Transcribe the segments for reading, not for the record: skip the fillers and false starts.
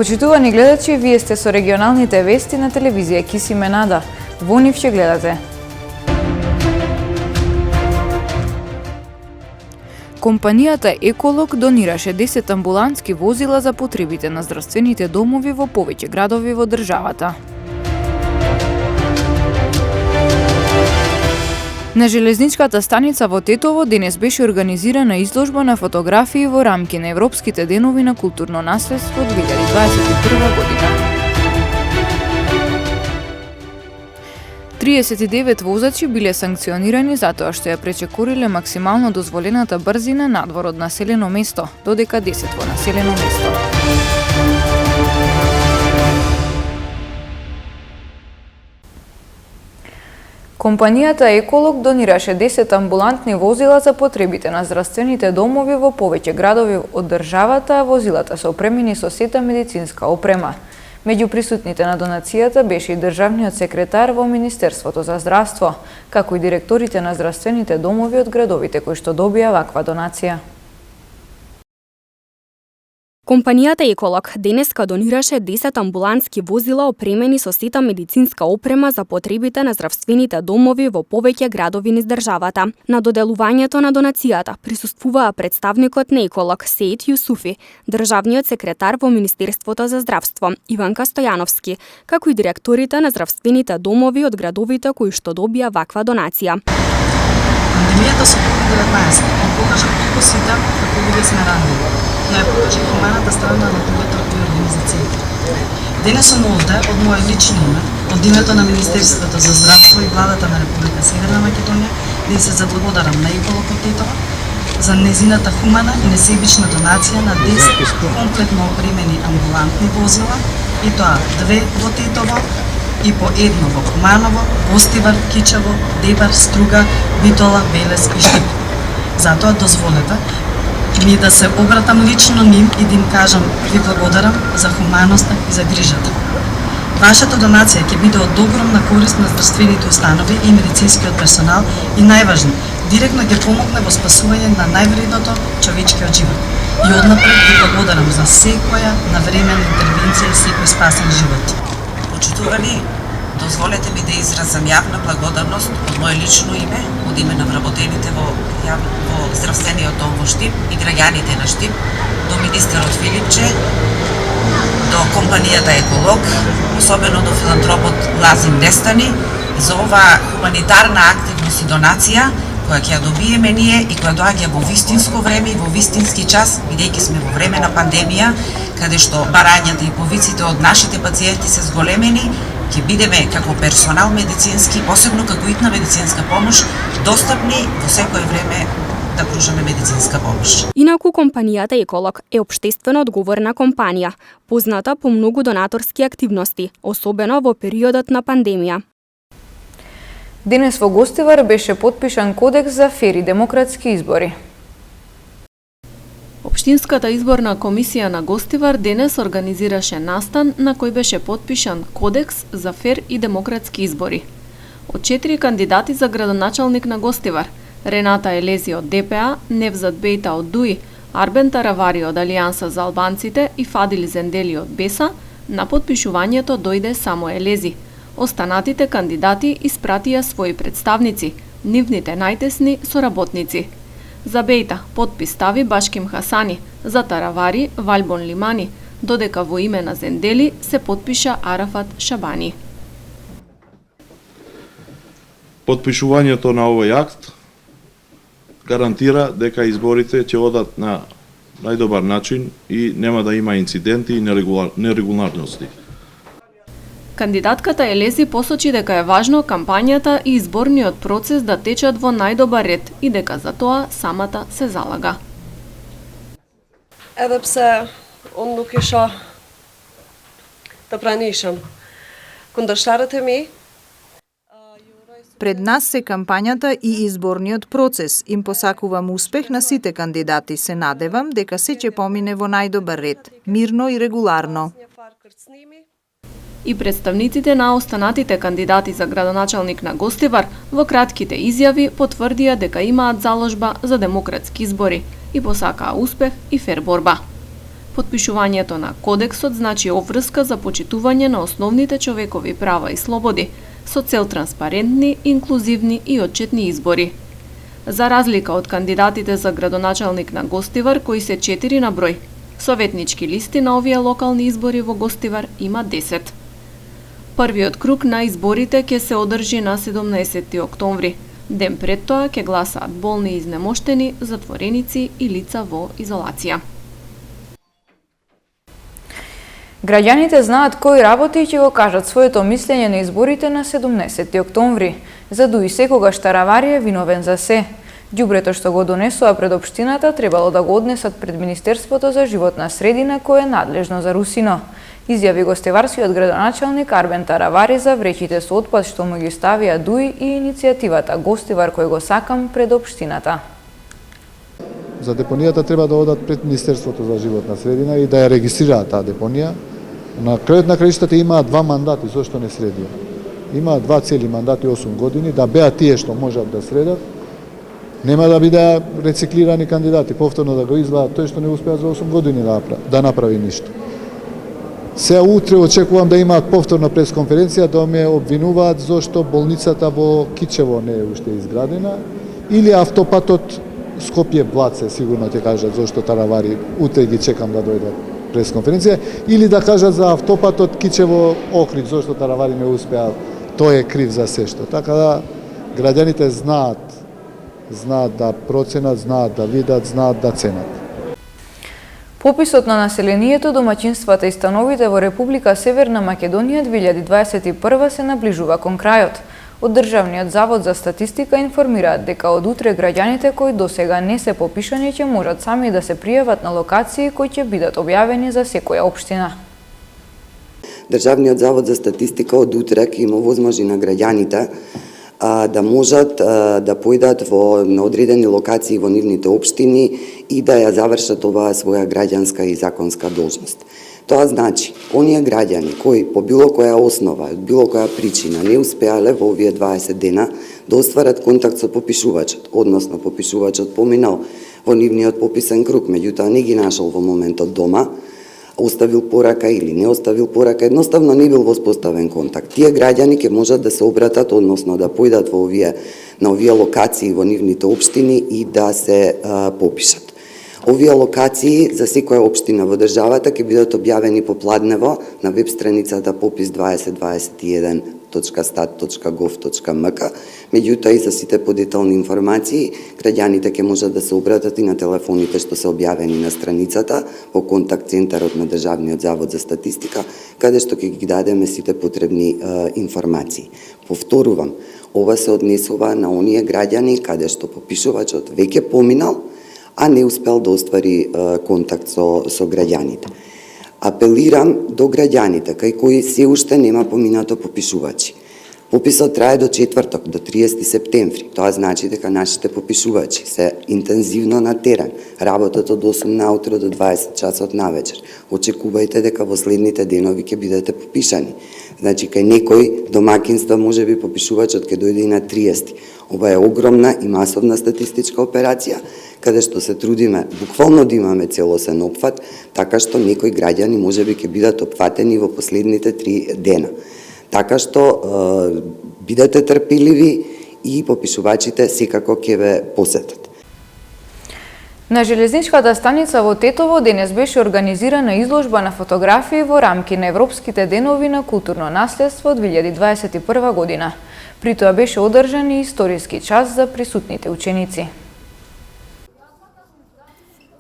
Почитувани гледачи, вие сте со регионалните вести на телевизија Кисиме Нада. Во нив ќе гледате. Компанијата Еколог донираше 10 амбулантски возила за потребите на здравствените домови во повеќе градови во државата. На железничката станица во Тетово денес беше организирана изложба на фотографии во рамки на Европските денови на културно наследство 2021 година. 39 возачи биле санкционирани затоа што ја пречекориле максимално дозволената брзина надвор од населено место, додека 10 во населено место. Компанијата Еколог донираше 10 амбулантни возила за потребите на здравствените домови во повеќе градови од државата, а возилата се опремени со сета медицинска опрема. Меѓу присутните на донацијата беше и државниот секретар во Министерството за здравство, како и директорите на здравствените домови од градовите кои што добија ваква донација. Компанијата Еколог денеска донираше 10 амбулантски возила опремени со сета медицинска опрема за потребите на здравствените домови во повеќе градови низ државата. На доделувањето на донацијата присуствуваа представникот на Еколог Сеид Јусуфи, државниот секретар во Министерството за здравство Иванка Стојановски, како и директорите на здравствените домови од градовите кои што добија ваква донација. Пандемијата со COVID-19 покажа колку сите како луѓе сме ранливи, но ја покажа и хуманата страна на луѓето и организациите. Денес сум овде од моје лично име, од името на Министерството за здравство и владата на Република Северна Македонија, да се заблагодарам на Еколог од Тетово за незината хумана и несебична донација на 10 комплетно опремени амбулантни возила, и тоа 2 во Тетово и по едно во Куманово, Гостивар, Кичево, Дебар, Струга, Битола, Велес и Штип. Затоа дозволете ми да се обратам лично ним и да им кажам ви благодарам за хуманоста и за грижата. Вашата донација ќе биде од огромна корист на здравствените установи и медицинскиот персонал и најважно, директно ќе помогне во спасување на највредното човечкиот живот. И однапред ви благодарам за секоја навременна интервенција и секој спасен живот. Почитувани, дозволете ми да изразам јавна благодарност од моје лично име, од име на вработените во здравствениот дом во Штип и граѓаните на Штип, до министерот Филипче, до компанијата Еколог, особено до филантропот Лазим Дестани, за оваа хуманитарна активност и донација, која ќе ја добиеме ние и која доаѓа во вистинско време и во вистински час, бидејќи сме во време на пандемија, каде што барањата и повиците од нашите пациенти се зголемени, ќе бидеме како персонал медицински, посебно како итна медицинска помош, достапни во секое време да пружаме медицинска помош. Инаку компанијата Еколог е општествено одговорна компанија, позната по многу донаторски активности, особено во периодот на пандемија. Денес во Гостивар беше потпишан кодекс за фер и демократски избори. Општинската изборна комисија на Гостивар денес организираше настан на кој беше потпишан кодекс за фер и демократски избори. Од 4 кандидати за градоначалник на Гостивар, Рената Елези од ДПА, Невзат Бејта од ДУИ, Арбен Таравари од Алијанса за албанците и Фадил Зендели од БЕСА, на потпишувањето дојде само Елези. Останатите кандидати испратија своји представници, нивните најтесни соработници. За Бејта потпис стави Башким Хасани, за Таравари Валбон Лимани, додека во име на Зендели се потпиша Арафат Шабани. Потпишувањето на овој акт гарантира дека изборите ќе одат на најдобар начин и нема да има инциденти и нерегуларности. Кандидатката Елези посочи дека е важно кампањата и изборниот процес да течат во најдобар ред и дека за тоа самата се залага. Edhe pse unë nuk isha të pranishëm kundërshtarët e mi. Пред нас се кампањата и изборниот процес. Им посакувам успех на сите кандидати. Се надевам дека се ќе помине во најдобар ред, мирно и регуларно. И представниците на останатите кандидати за градоначалник на Гостивар во кратките изјави потврдија дека имаат заложба за демократски избори и посакаа успех и фер борба. Потпишувањето на кодексот значи обврска за почитување на основните човекови права и слободи, со цел транспарентни, инклузивни и отчетни избори. За разлика од кандидатите за градоначалник на Гостивар, кои се 4 на број, советнички листи на овие локални избори во Гостивар има 10. Првиот круг на изборите ќе се одржи на 17 октомври. Ден пред тоа ќе гласаат болни и изнемоштени, затвореници и лица во изолација. Граѓаните знаат кои работи и ќе го кажат своето мислење на изборите на 17 октомври. За дуи секогаш Таравари е виновен за се. Ѓубрето што го донесоа пред општината требало да го однесат пред Министерството за животна средина кое е надлежно за Русино. Изјави гостеварскиот градоначалник Арбен Таравари за вреќите со отпад што му ги ставија дуи и иницијативата Гостивар кој го сакам пред општината. За депонијата треба да одат пред Министерството за животна средина и да ја регистрираат таа депонија. На крајот на краиштата имаат 2 мандати, зошто не средија? Имаат 2 цели мандати, 8 години, да беа тие што можат да средат. Нема да бидеа рециклирани кандидати, повторно да го извадат тој што не успеа за 8 години да направи ништо. Сега утре очекувам да имаат повторна пресконференција да ме обвинуваат зошто болницата во Кичево не е уште изградена или автопатот Скопје-Блаце, сигурно ќе кажат зошто Таравари, утре ги чекам да дојдат пресконференција, или да кажат за автопатот Кичево-Охрид, зошто Таравари не успеа, тој е крив за се што. Така да граѓаните знаат да проценат, знаат да видат, знаат да ценат. Пописот на населението, домаќинствата и становите во Република Северна Македонија 2021 се наближува кон крајот. Од Државниот завод за статистика информираат дека од утре граѓаните кои досега не се попишани ќе можат сами да се пријават на локации кои ќе бидат објавени за секоја општина. Државниот завод за статистика од утре ќе има возможност на граѓаните да можат да појдат на одредени локации во нивните општини и да ја завршат оваа своја граѓанска и законска должност. Тоа значи, оние граѓани кои по било која основа, било која причина не успеале во овие 20 дена да остварат контакт со попишувачот, односно попишувачот поминал во нивниот пописен круг, меѓутоа не ги нашол во моментот дома, оставил порака или не оставил порака, едноставно не бил воспоставен контакт. Тие граѓани ќе можат да се обратат, односно да појдат на овие локации во нивните општини и да се попишат. Овие локации за секоја општина во државата ќе бидат објавени попладнево на веб страницата popis2021.stat.gov.mk. Меѓутоа и за сите подетални информации, граѓаните ќе можат да се обратат и на телефоните што се објавени на страницата во контакт центарот на Државниот завод за статистика, каде што ќе ги дадеме сите потребни информации. Повторувам, ова се однесува на оние граѓани каде што попишувачот веќе поминал, а не успел да оствари контакт со граѓаните. Апелирам до граѓаните, кај кои се уште нема поминато попишувачи. Пописот трае до четврток, до 30 септември. Тоа значи дека нашите попишувачи се интензивно на терен, работат од 8 наутро до 20 часот навечер. Очекувајте дека во следните денови ќе бидете попишани. Значи, кај некој домакинства може би попишувачот ќе дојде и на 30. Ова е огромна и масовна статистичка операција, каде што се трудиме буквално да имаме целосен опфат, така што некои граѓани може би ќе бидат опфатени во последните 3 дена. Така што бидете трпеливи и попишувачите секако ќе ве посетат. На железничката станица во Тетово денес беше организирана изложба на фотографии во рамки на Европските денови на културно наследство 2021 година. При тоа беше одржан и историски час за присутните ученици.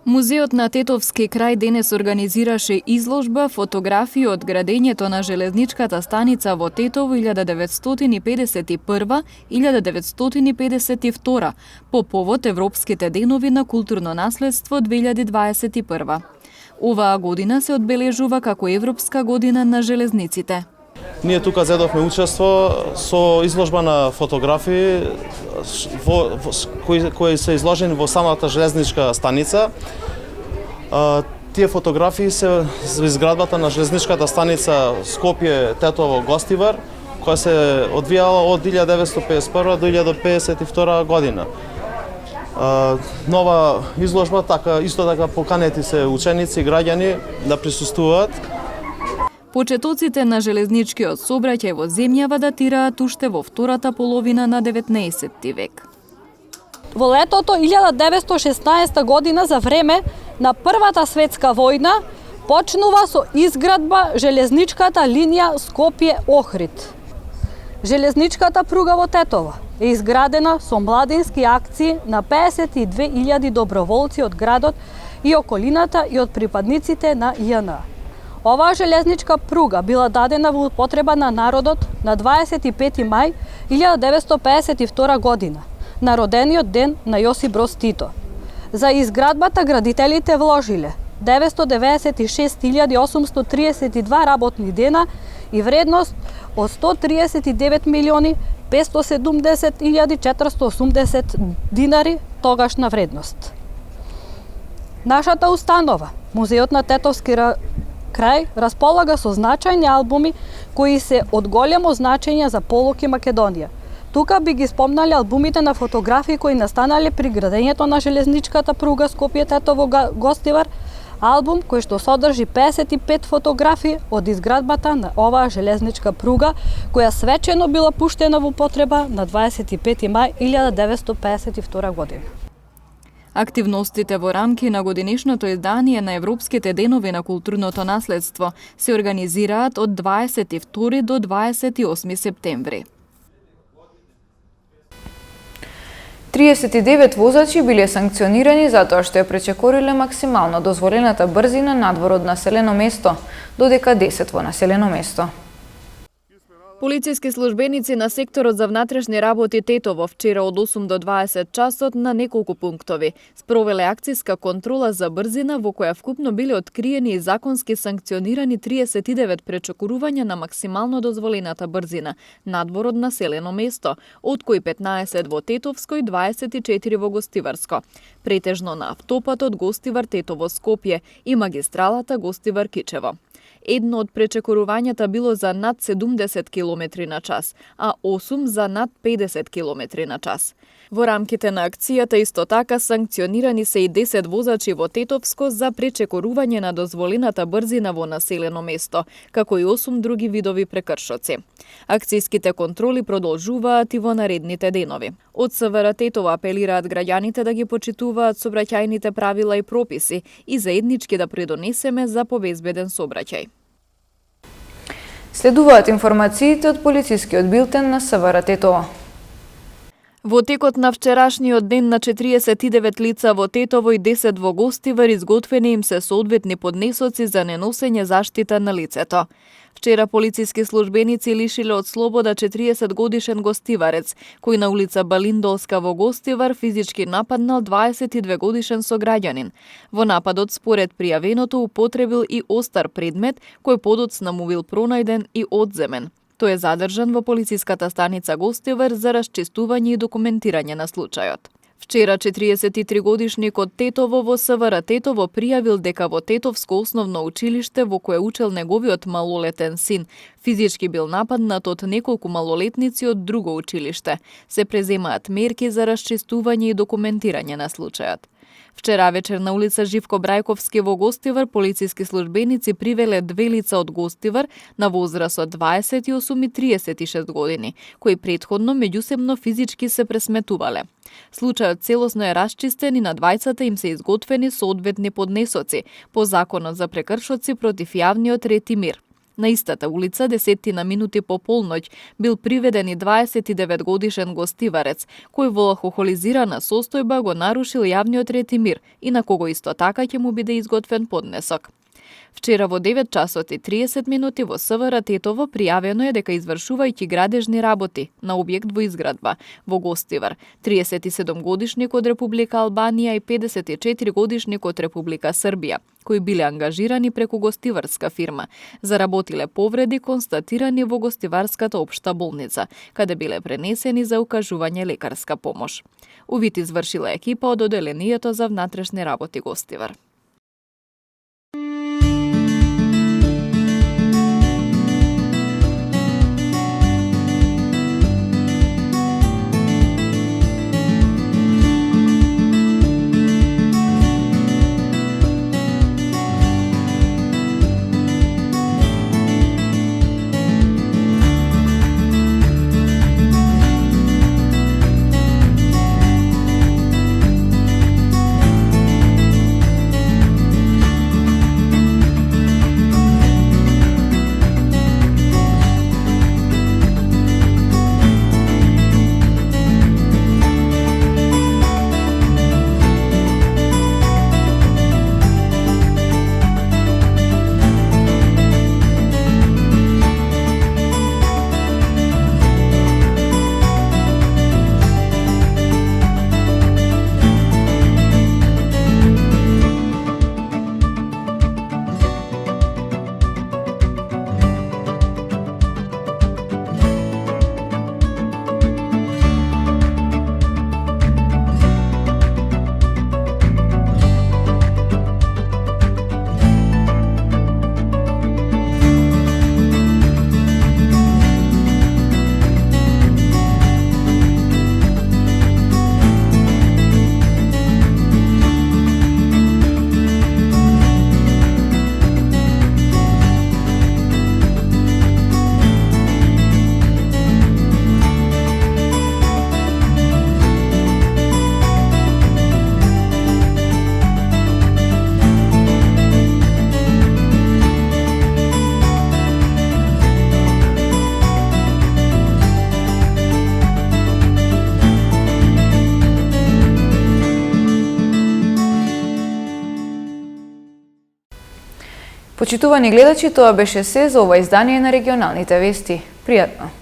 Музеот на Тетовски крај денес организираше изложба фотографии од градењето на железничката станица во Тетово 1951-1952 по повод Европските денови на културно наследство 2021. Оваа година се одбележува како Европска година на железниците. Ние тука зедовме учество со изложба на фотографии кои се изложени во самата железничка станица. Тие фотографии се за изградбата на железничката станица Скопје-Тетово-Гостивар, која се одвијала од 1951 до 1952 година. Нова изложба, исто така поканети се ученици и граѓани да присуствуваат. Почетоците на железничкиот сообраќај во земјава датираат уште во втората половина на 19 век. Во летото 1916 година, за време на Првата светска војна, почнува со изградба железничката линија Скопје-Охрид. Железничката пруга во Тетово е изградена со младински акции на 52.000 доброволци од градот и околината и од припадниците на ЈНА. Оваа железничка пруга била дадена во употреба на народот на 25 мај 1952 година, на родениот ден на Јосип Броз Тито. За изградбата градителите вложиле 996.832 работни дена и вредност од 139 милиони 570.480 динари тогашна вредност. Нашата установа, Музеот на Тетовски крај, располага со значајни албуми кои се од големо значење за Полок и Македонија. Тука би ги спомнале албумите на фотографии кои настанале при градењето на железничката пруга Скопје-Тетово-Гостивар, албум кој што содржи 55 фотографии од изградбата на оваа железничка пруга, која свечено била пуштена во употреба на 25 мај 1952 година. Активностите во рамки на годинишното издание на Европските денови на културното наследство се организираат од 22 до 28 септември. 39 возачи биле санкционирани затоа што ја пречекориле максимално дозволената брзина надвор од населено место, додека 10 во населено место. Полициски службеници на секторот за внатрешни работи Тетово вчера од 8 до 20 часот на неколку пунктови спровеле акцијска контрола за брзина во која вкупно биле откриени и законски санкционирани 39 пречекорувања на максимално дозволената брзина надвор од населено место, од кои 15 во Тетовско и 24 во Гостиварско, претежно на автопатот Гостивар-Тетово-Скопје и магистралата Гостивар-Кичево. Едно од пречекорувањата било за над 70 км на час, а 8 за над 50 км на час. Во рамките на акцијата исто така санкционирани се и 10 возачи во Тетовско за пречекорување на дозволената брзина во населено место, како и 8 други видови прекршоци. Акцијските контроли продолжуваат и во наредните денови. Од СВР Тетово апелираат граѓаните да ги почитуваат сообраќајните правила и прописи и заеднички да придонесеме за побезбеден сообраќај. Следуваат информациите од полицискиот билтен на СВР Тетово. Во текот на вчерашниот ден на 49 лица во Тетово и 10 во Гостивар изготвени им се соодветни поднесоци за неносење заштита на лицето. Вчера полициски службеници лишиле од слобода 40 годишен гостиварец, кој на улица Балиндолска во Гостивар физички нападнал 22 годишен сограѓанин. Во нападот, според пријавеното, употребил и остар предмет, кој подоцна му бил пронајден и одземен. Тој е задржан во полициската станица Гостивар за расчистување и документирање на случајот. Вчера 43 годишникот Тетово во СВР Тетово пријавил дека во Тетовско основно училиште во кое учел неговиот малолетен син физички бил нападнат од неколку малолетници од друго училиште. Се преземаат мерки за расчистување и документирање на случајот. Вчера вечер на улица Живко Брајковски во Гостивар полициски службеници привеле две лица од Гостивар на возраст од 28 и 36 години, кои претходно меѓусебно физички се пресметувале. Случајот целосно е расчистен и на двајцата им се изготвени соодветни поднесоци по Законот за прекршоци против јавниот ред и мир. На истата улица, 10 минути по полноќ, бил приведен и 29 годишен гостиварец, кој во алкохолизирана состојба го нарушил јавниот ред и мир и на кого исто така ќе му биде изготвен поднесок. Вчера во 9 часот и 30 минути во СВР Тетово пријавено е дека извршувајќи градежни работи на објект во изградба во Гостивар, 37 годишник од Република Албанија и 54 годишник од Република Србија, кои биле ангажирани преку гостиварска фирма, заработиле повреди констатирани во Гостиварската општа болница, каде биле пренесени за укажување лекарска помош. Увид извршила екипа од Оделението за внатрешни работи Гостивар. Почитувани гледачи, тоа беше се за ова издание на регионалните вести. Пријатно!